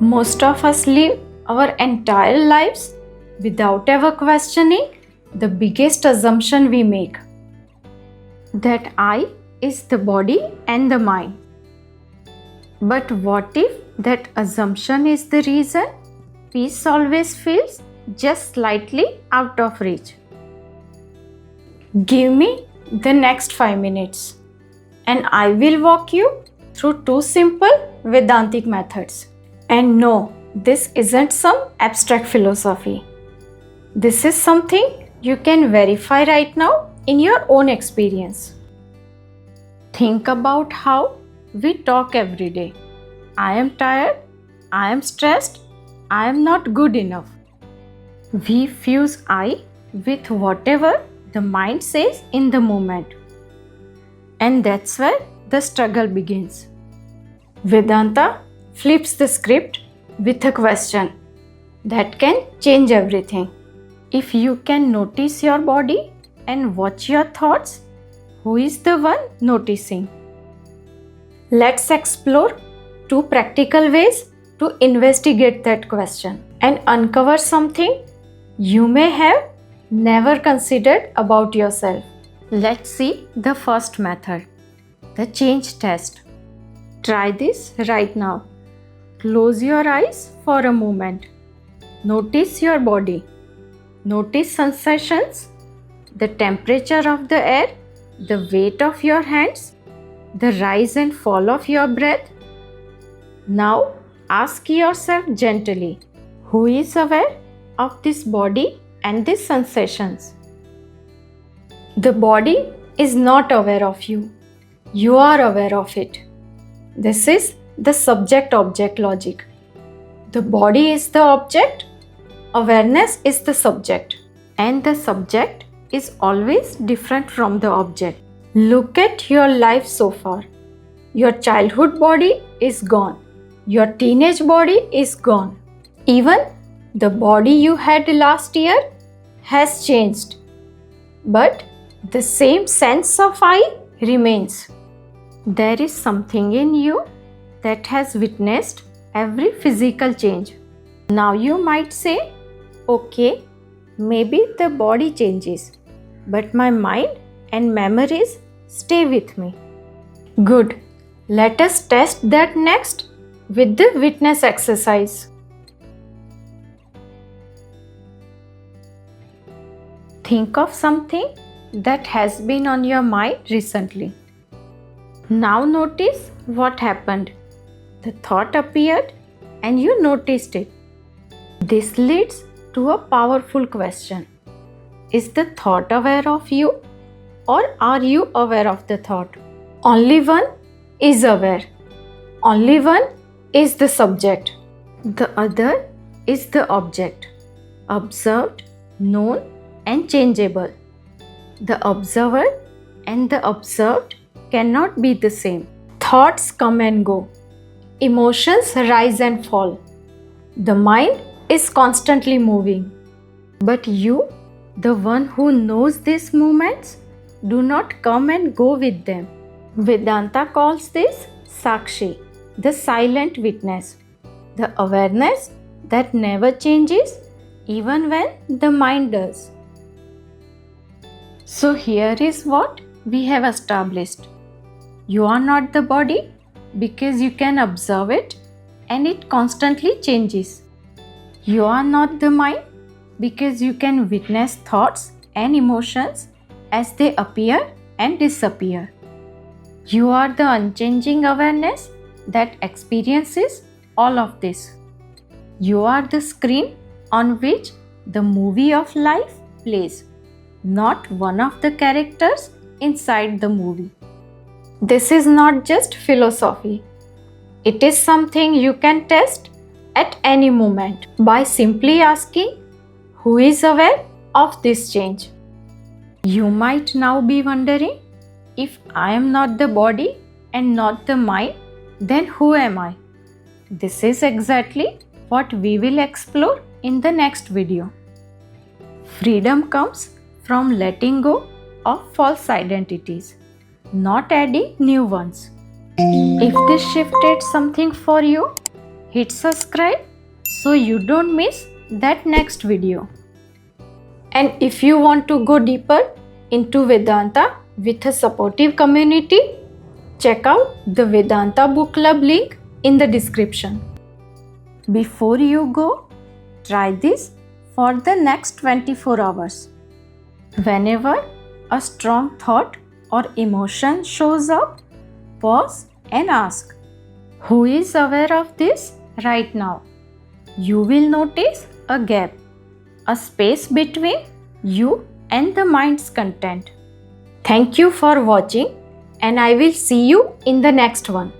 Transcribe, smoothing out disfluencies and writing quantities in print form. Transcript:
Most of us live our entire lives without ever questioning the biggest assumption we make, that I is the body and the mind. But what if that assumption is the reason peace always feels just slightly out of reach? Give me the next 5 minutes and I will walk you through 2 simple Vedantic methods. And no, this isn't some abstract philosophy. This is something you can verify right now in your own experience. Think about how we talk every day. I am tired, I am stressed, I am not good enough. We fuse I with whatever the mind says in the moment. And that's where the struggle begins. Vedanta flips the script with a question that can change everything. If you can notice your body and watch your thoughts, who is the one noticing? Let's explore 2 practical ways to investigate that question and uncover something you may have never considered about yourself. Let's see the first method, the change test. Try this right now. Close your eyes for a moment. Notice your body. Notice sensations, the temperature of the air, the weight of your hands, the rise and fall of your breath. Now ask yourself gently, who is aware of this body and these sensations? The body is not aware of you. You are aware of it. This is the subject-object logic. The body is the object, awareness is the subject, and the subject is always different from the object. Look at your life so far. Your childhood body is gone. Your teenage body is gone. Even the body you had last year has changed. But the same sense of I remains. There is something in you that has witnessed every physical change. Now you might say, okay, maybe the body changes, but my mind and memories stay with me. Good. Let us test that next with the witness exercise. Think of something that has been on your mind recently. Now notice what happened. The thought appeared and you noticed it. This leads to a powerful question. Is the thought aware of you, or are you aware of the thought? Only one is aware. Only one is the subject. The other is the object, observed, known, and changeable. The observer and the observed cannot be the same. Thoughts come and go. Emotions rise and fall. The mind is constantly moving. But you, the one who knows these movements, do not come and go with them. Vedanta calls this Sakshi, the silent witness, the awareness that never changes even when the mind does. So here is what we have established. You are not the body because you can observe it and it constantly changes. You are not the mind because you can witness thoughts and emotions as they appear and disappear. You are the unchanging awareness that experiences all of this. You are the screen on which the movie of life plays, not one of the characters inside the movie. This is not just philosophy. It is something you can test at any moment by simply asking, who is aware of this change? You might now be wondering, if I am not the body and not the mind, then who am I? This is exactly what we will explore in the next video. Freedom comes from letting go of false identities, not adding new ones. If this shifted something for you, hit subscribe so you don't miss that next video. And if you want to go deeper into Vedanta with a supportive community, check out the Vedanta book club link in the description. Before you go, try this for the next 24 hours. Whenever a strong thought or emotion shows up, pause and ask, who is aware of this right now? You will notice a gap, a space between you and the mind's content. Thank you for watching, and I will see you in the next one.